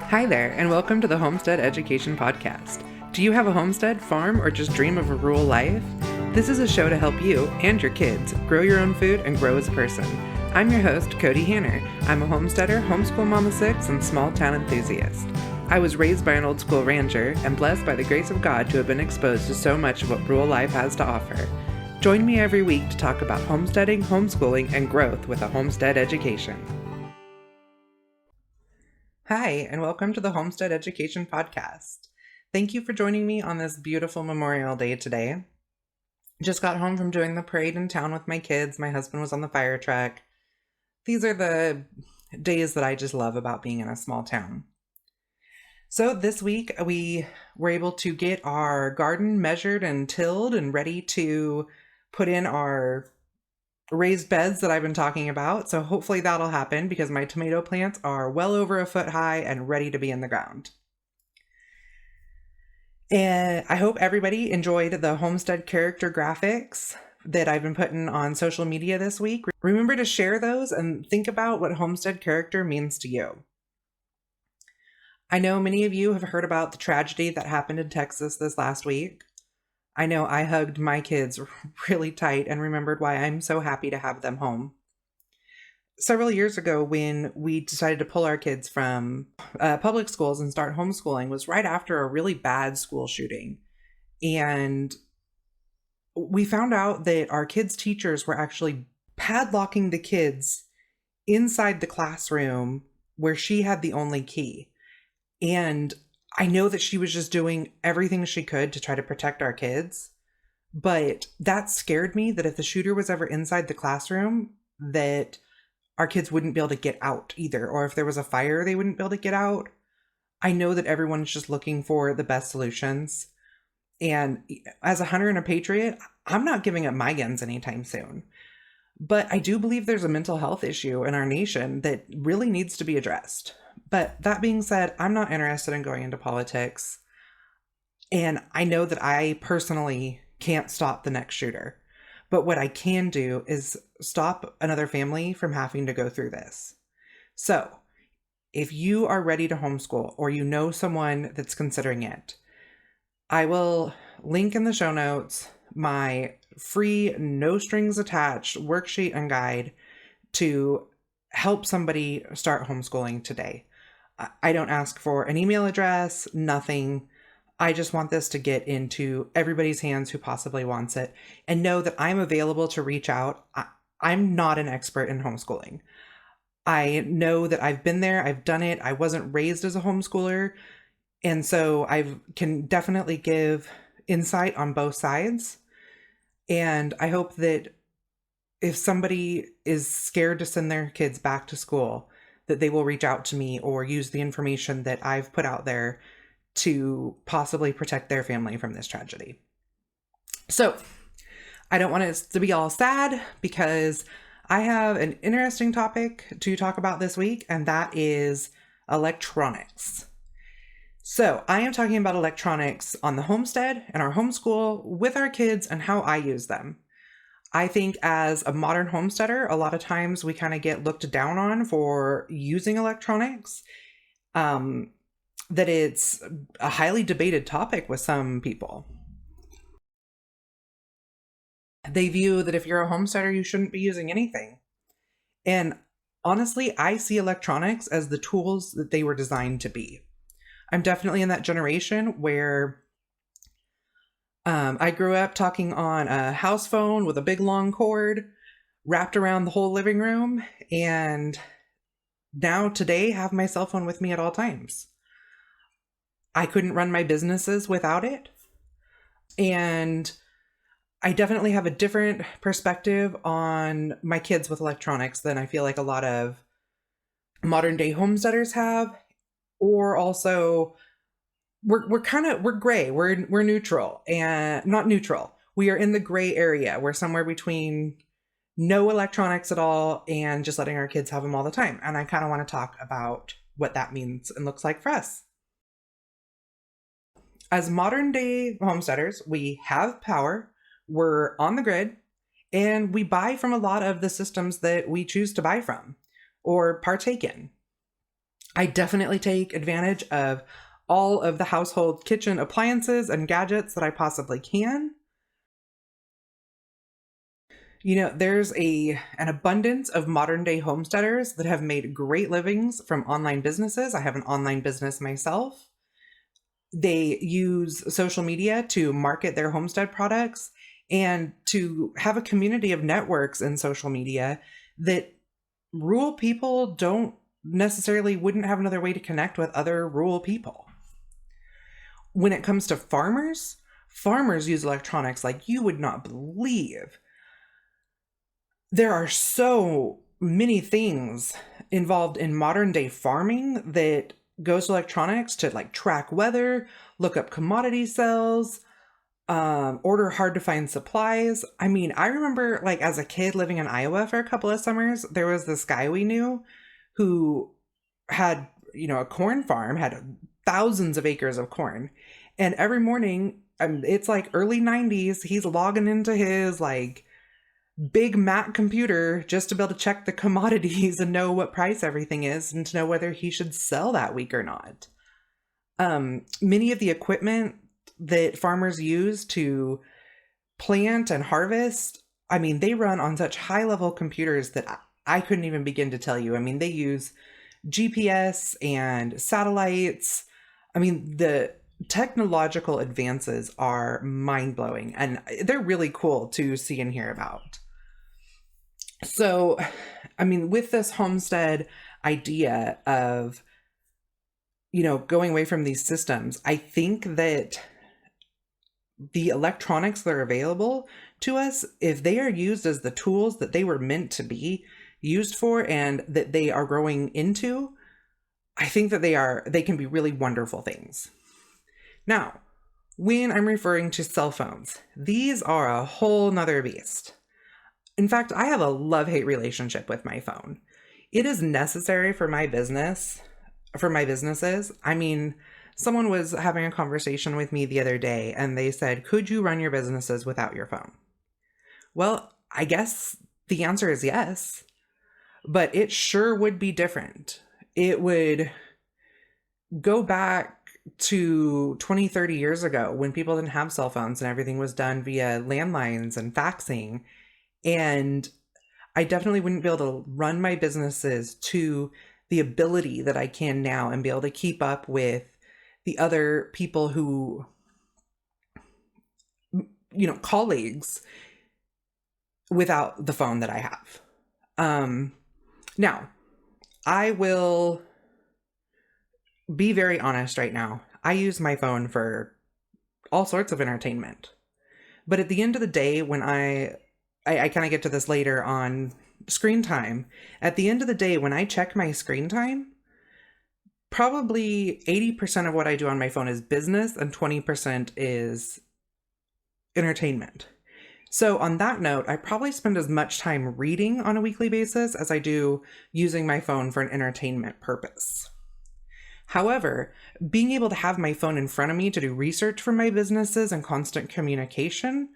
Hi there, and welcome to the Homestead Education Podcast. Do you have a homestead, farm, or just dream of a rural life? This is a show to help you and your kids grow your own food and grow as a person. I'm your host, Cody Hanner. I'm a homesteader, homeschool mom of 6, and small town enthusiast. I was raised by an old school rancher and blessed by the grace of God to have been exposed to so much of what rural life has to offer. Join me every week to talk about homesteading, homeschooling, and growth with a homestead education. Hi, and welcome to the Homestead Education Podcast. Thank you for joining me on this beautiful Memorial Day today. Just got home from doing the parade in town with my kids. My husband was on the fire truck. These are the days that I just love about being in a small town. So this week we were able to get our garden measured and tilled and ready to put in our raised beds that I've been talking about. So hopefully that'll happen because my tomato plants are well over a foot high and ready to be in the ground. And I hope everybody enjoyed the homestead character graphics that I've been putting on social media this week. Remember to share those and think about what homestead character means to you. I know many of you have heard about the tragedy that happened in Texas this last week. I know I hugged my kids really tight and remembered why I'm so happy to have them home. Several years ago, when we decided to pull our kids from public schools and start homeschooling, was right after a really bad school shooting. And we found out that our kids' teachers were actually padlocking the kids inside the classroom where she had the only key. And I know that she was just doing everything she could to try to protect our kids, but that scared me that if the shooter was ever inside the classroom, that our kids wouldn't be able to get out either, or if there was a fire, they wouldn't be able to get out. I know that everyone's just looking for the best solutions, and as a hunter and a patriot, I'm not giving up my guns anytime soon. But I do believe there's a mental health issue in our nation that really needs to be addressed. But that being said, I'm not interested in going into politics. And I know that I personally can't stop the next shooter. But what I can do is stop another family from having to go through this. So if you are ready to homeschool or you know someone that's considering it, I will link in the show notes my free, no strings attached worksheet and guide to help somebody start homeschooling today. I don't ask for an email address, nothing. I just want this to get into everybody's hands who possibly wants it, and know that I'm available to reach out. I'm not an expert in homeschooling. I know that I've been there, I've done it. I wasn't raised as a homeschooler, and so I can definitely give insight on both sides. And I hope that if somebody is scared to send their kids back to school, that they will reach out to me or use the information that I've put out there to possibly protect their family from this tragedy. So I don't want it to be all sad because I have an interesting topic to talk about this week, and that is electronics. So I am talking about electronics on the homestead and our homeschool with our kids and how I use them. I think as a modern homesteader, a lot of times we kind of get looked down on for using electronics, that it's a highly debated topic with some people. They view that if you're a homesteader, you shouldn't be using anything. And honestly, I see electronics as the tools that they were designed to be. I'm definitely in that generation where I grew up talking on a house phone with a big long cord wrapped around the whole living room, and now today have my cell phone with me at all times. I couldn't run my businesses without it, and I definitely have a different perspective on my kids with electronics than I feel like a lot of modern day homesteaders have. Or also, we're gray. We're neutral, and not neutral. We are in the gray area. We're somewhere between no electronics at all and just letting our kids have them all the time. And I kind of want to talk about what that means and looks like for us. As modern day homesteaders, we have power, we're on the grid, and we buy from a lot of the systems that we choose to buy from or partake in. I definitely take advantage of all of the household kitchen appliances and gadgets that I possibly can. You know, there's an abundance of modern day homesteaders that have made great livings from online businesses. I have an online business myself. They use social media to market their homestead products and to have a community of networks in social media that rural people don't necessarily wouldn't have another way to connect with other rural people. When it comes to farmers, farmers use electronics like you would not believe. There are so many things involved in modern day farming that goes to electronics to like track weather, look up commodity sales, order hard to find supplies. I mean, I remember like as a kid living in Iowa for a couple of summers, there was this guy we knew who had, a corn farm, had thousands of acres of corn. And every morning, it's like early 90s, he's logging into his like big Mac computer just to be able to check the commodities and know what price everything is and to know whether he should sell that week or not. Many of the equipment that farmers use to plant and harvest, I mean, they run on such high level computers that I couldn't even begin to tell you. I mean, they use GPS and satellites. I mean, the technological advances are mind blowing and they're really cool to see and hear about. So, I mean, with this homestead idea of, going away from these systems, I think that the electronics that are available to us, if they are used as the tools that they were meant to be used for and that they are growing into, I think that they can be really wonderful things. Now, when I'm referring to cell phones, these are a whole nother beast. In fact, I have a love-hate relationship with my phone. It is necessary for my businesses. I mean, someone was having a conversation with me the other day and they said, could you run your businesses without your phone? Well, I guess the answer is yes, but it sure would be different. It would go back to 20, 30 years ago when people didn't have cell phones and everything was done via landlines and faxing. And I definitely wouldn't be able to run my businesses to the ability that I can now and be able to keep up with the other people who, colleagues without the phone that I have. Now, I will be very honest right now. I use my phone for all sorts of entertainment. But at the end of the day, when I kind of get to this later on screen time. At the end of the day, when I check my screen time, probably 80% of what I do on my phone is business and 20% is entertainment. So on that note, I probably spend as much time reading on a weekly basis as I do using my phone for an entertainment purpose. However, being able to have my phone in front of me to do research for my businesses and constant communication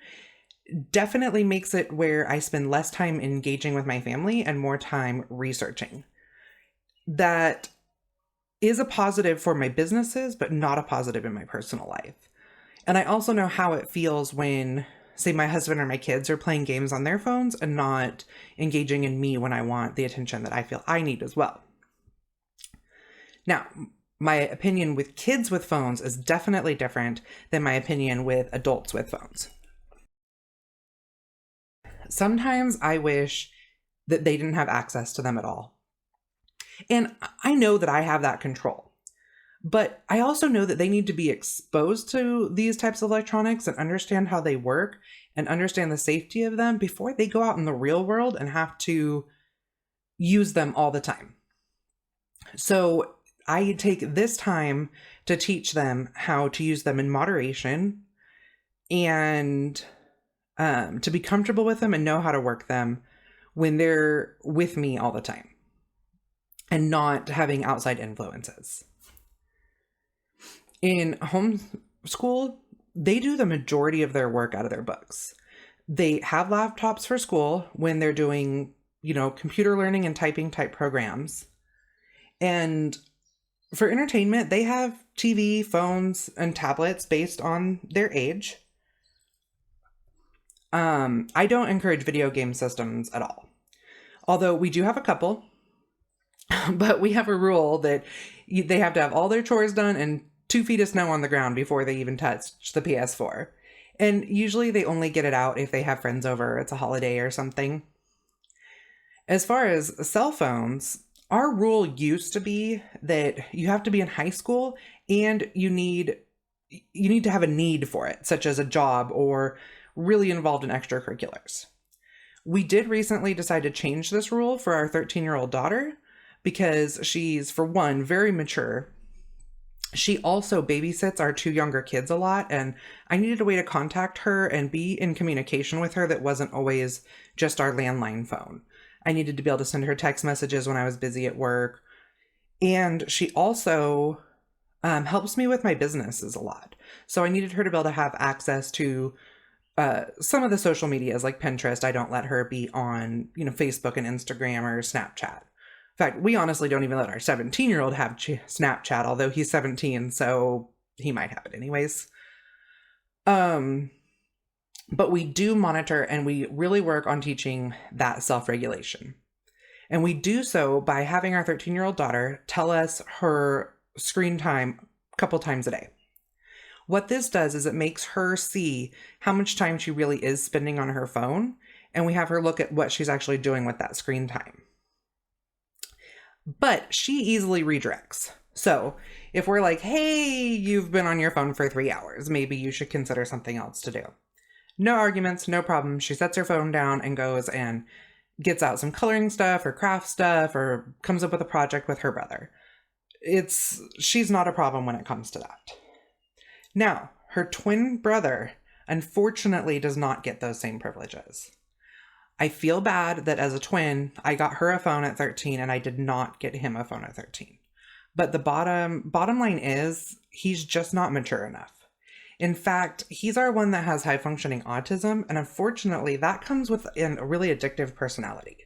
definitely makes it where I spend less time engaging with my family and more time researching. That is a positive for my businesses, but not a positive in my personal life. And I also know how it feels when, say, my husband or my kids are playing games on their phones and not engaging in me when I want the attention that I feel I need as well. Now, my opinion with kids with phones is definitely different than my opinion with adults with phones. Sometimes I wish that they didn't have access to them at all. And I know that I have that control. But I also know that they need to be exposed to these types of electronics and understand how they work and understand the safety of them before they go out in the real world and have to use them all the time. So I take this time to teach them how to use them in moderation and to be comfortable with them and know how to work them when they're with me all the time and not having outside influences. In homeschool, they do the majority of their work out of their books. They have laptops for school when they're doing, computer learning and typing type programs. And For entertainment, they have TV, phones, and tablets based on their age. I don't encourage video game systems at all. Although we do have a couple, but we have a rule that they have to have all their chores done and 2 feet of snow on the ground before they even touch the PS4. And usually they only get it out if they have friends over, it's a holiday or something. As far as cell phones, our rule used to be that you have to be in high school and you need to have a need for it, such as a job or really involved in extracurriculars. We did recently decide to change this rule for our 13-year-old daughter because she's, for one, very mature. She also babysits our 2 younger kids a lot, and I needed a way to contact her and be in communication with her that wasn't always just our landline phone. I needed to be able to send her text messages when I was busy at work. And she also helps me with my businesses a lot. So I needed her to be able to have access to some of the social medias like Pinterest. I don't let her be on, Facebook and Instagram or Snapchat. In fact, we honestly don't even let our 17-year-old have Snapchat, although he's 17, so he might have it anyways. But we do monitor and we really work on teaching that self-regulation. And we do so by having our 13-year-old daughter tell us her screen time a couple times a day. What this does is it makes her see how much time she really is spending on her phone, and we have her look at what she's actually doing with that screen time. But she easily redirects. So if we're like, hey, you've been on your phone for 3 hours, maybe you should consider something else to do. No arguments, no problem. She sets her phone down and goes and gets out some coloring stuff or craft stuff or comes up with a project with her brother. She's not a problem when it comes to that. Now, her twin brother, unfortunately, does not get those same privileges. I feel bad that as a twin, I got her a phone at 13 and I did not get him a phone at 13. But the bottom line is he's just not mature enough. In fact, he's our one that has high functioning autism, and unfortunately, that comes with a really addictive personality.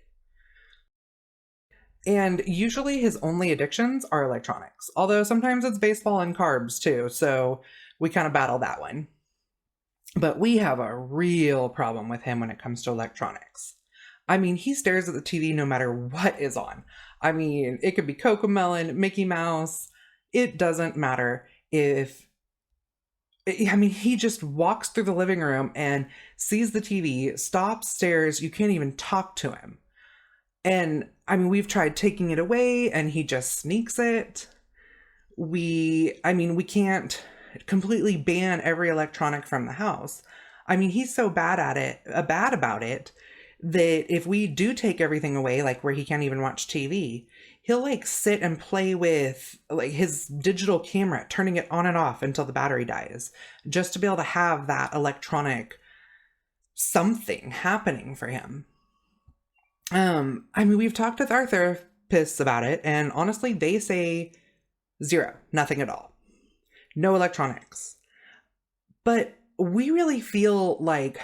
And usually his only addictions are electronics, although sometimes it's baseball and carbs too, so we kind of battle that one. But we have a real problem with him when it comes to electronics. I mean, he stares at the TV no matter what is on. I mean, it could be Cocomelon, Mickey Mouse. It doesn't matter he just walks through the living room and sees the TV, stops, stares. You can't even talk to him. And we've tried taking it away and he just sneaks it. We can't completely ban every electronic from the house. He's so bad about it, that if we do take everything away, like where he can't even watch TV, he'll sit and play with his digital camera, turning it on and off until the battery dies, just to be able to have that electronic something happening for him. We've talked with our therapists about it, and honestly, they say 0, nothing at all. No electronics. But we really feel like,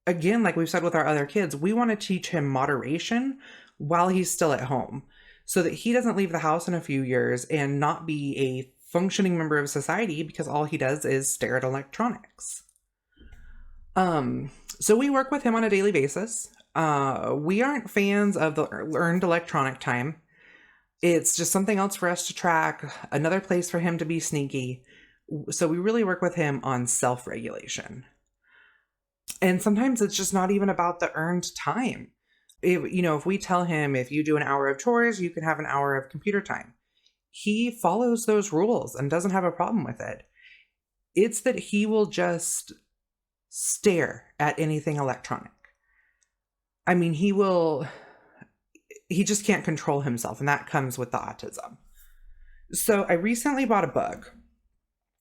again, like we've said with our other kids, we want to teach him moderation while he's still at home so that he doesn't leave the house in a few years and not be a functioning member of society because all he does is stare at electronics. So we work with him on a daily basis. We aren't fans of the earned electronic time. It's just something else for us to track, another place for him to be sneaky. So we really work with him on self-regulation. And sometimes it's just not even about the earned time. If we tell him, if you do an hour of chores, you can have an hour of computer time. He follows those rules and doesn't have a problem with it. It's that he will just stare at anything electronic. He just can't control himself, and that comes with the autism. So I recently bought a book.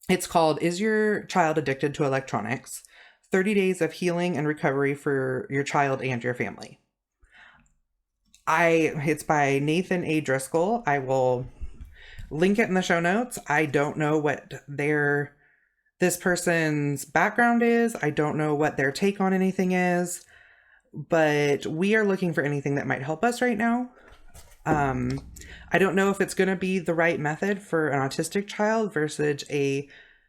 It's called Is Your Child Addicted to Electronics? 30 Days of Healing and Recovery for Your Child and Your Family. It's by Nathan A. Driscoll. I will link it in the show notes. I don't know what this person's background is. I don't know what their take on anything is, but we are looking for anything that might help us right now. I don't know if it's going to be the right method for an autistic child versus a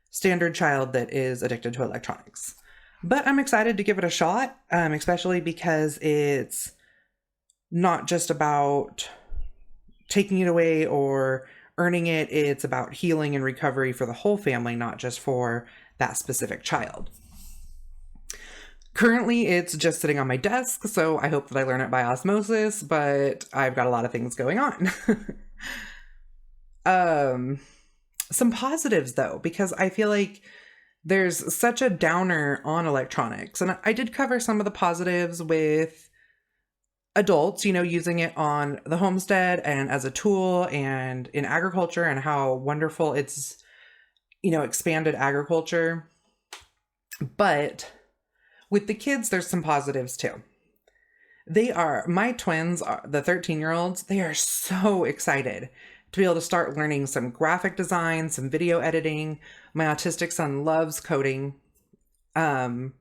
standard child that is addicted to electronics. But I'm excited to give it a shot, especially because it's not just about taking it away or earning it. It's about healing and recovery for the whole family, not just for that specific child. Currently, it's just sitting on my desk, so I hope that I learn it by osmosis, but I've got a lot of things going on. Some positives, though, because I feel like there's such a downer on electronics. And I did cover some of the positives with adults, using it on the homestead and as a tool and in agriculture, and how wonderful it's, expanded agriculture. But with the kids, there's some positives too. My twins, the 13-year-olds, they are so excited to be able to start learning some graphic design, some video editing. My autistic son loves coding. And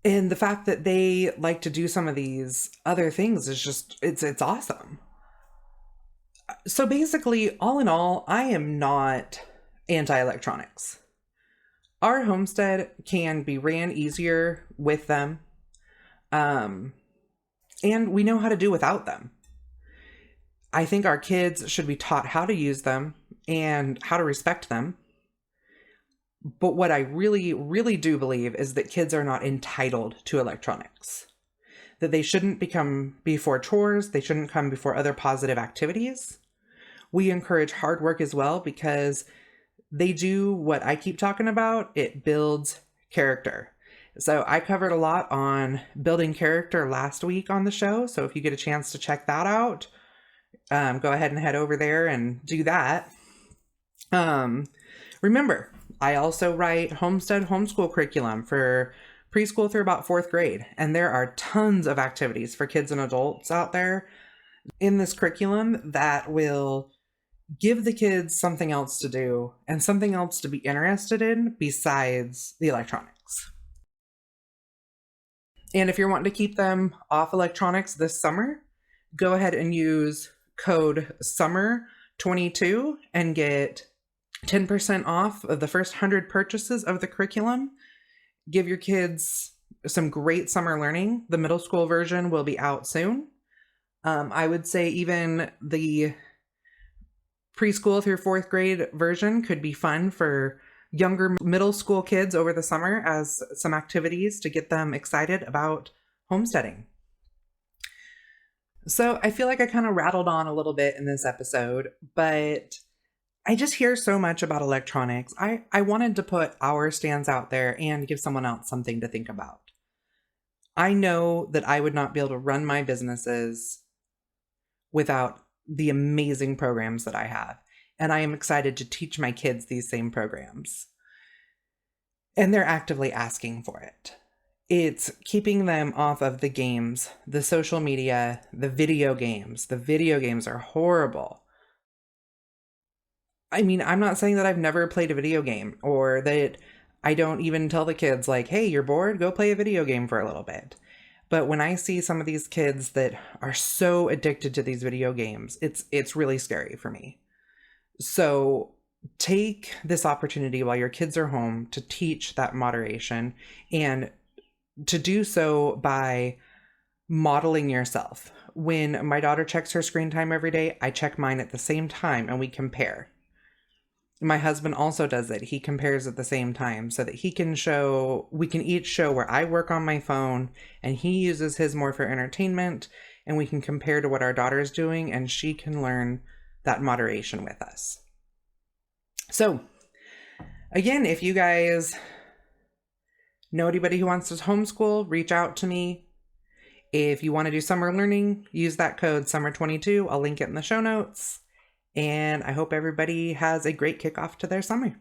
the fact that they like to do some of these other things is just, it's awesome. So basically, all in all, I am not anti-electronics. Our homestead can be ran easier with them. And we know how to do without them. I think our kids should be taught how to use them and how to respect them. But what I really, really do believe is that kids are not entitled to electronics. That they shouldn't become before chores. They shouldn't come before other positive activities. We encourage hard work as well, because they do what I keep talking about. It builds character. So I covered a lot on building character last week on the show. So if you get a chance to check that out, go ahead and head over there and do that. Remember, I also write Homestead homeschool curriculum for preschool through about 4th grade. And there are tons of activities for kids and adults out there in this curriculum that will give the kids something else to do and something else to be interested in besides the electronics. And if you're wanting to keep them off electronics this summer, go ahead and use code SUMMER22 and get 10% off of the first 100 purchases of the curriculum. Give your kids some great summer learning. The middle school version will be out soon. I would say even the preschool through 4th grade version could be fun for younger middle school kids over the summer as some activities to get them excited about homesteading. So I feel like I kind of rattled on a little bit in this episode, but I just hear so much about electronics. I wanted to put our stands out there and give someone else something to think about. I know that I would not be able to run my businesses without the amazing programs that I have. And I am excited to teach my kids these same programs. And they're actively asking for it. It's keeping them off of the games, the social media, the video games. The video games are horrible. I mean, I'm not saying that I've never played a video game, or that I don't even tell the kids like, hey, you're bored, go play a video game for a little bit. But when I see some of these kids that are so addicted to these video games, it's really scary for me. So take this opportunity while your kids are home to teach that moderation, and to do so by modeling yourself. When my daughter checks her screen time every day, I check mine at the same time and we compare. My husband also does it. He compares at the same time so that we can each show where I work on my phone and he uses his more for entertainment, and we can compare to what our daughter's doing, and she can learn that moderation with us. So again, if you guys know anybody who wants to homeschool, reach out to me. If you want to do summer learning, use that code SUMMER22. I'll link it in the show notes. And I hope everybody has a great kickoff to their summer.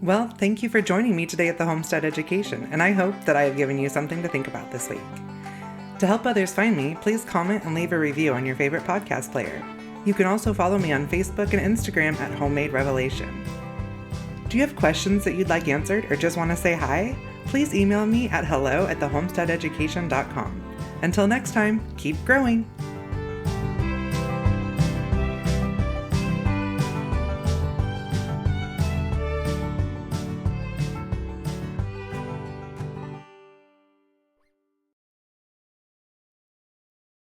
Well, thank you for joining me today at the Homestead Education, and I hope that I have given you something to think about this week. To help others find me, please comment and leave a review on your favorite podcast player. You can also follow me on Facebook and Instagram at Homemade Revelation. Do you have questions that you'd like answered or just want to say hi? Please email me at hello@thehomesteadeducation.com. Until next time, keep growing!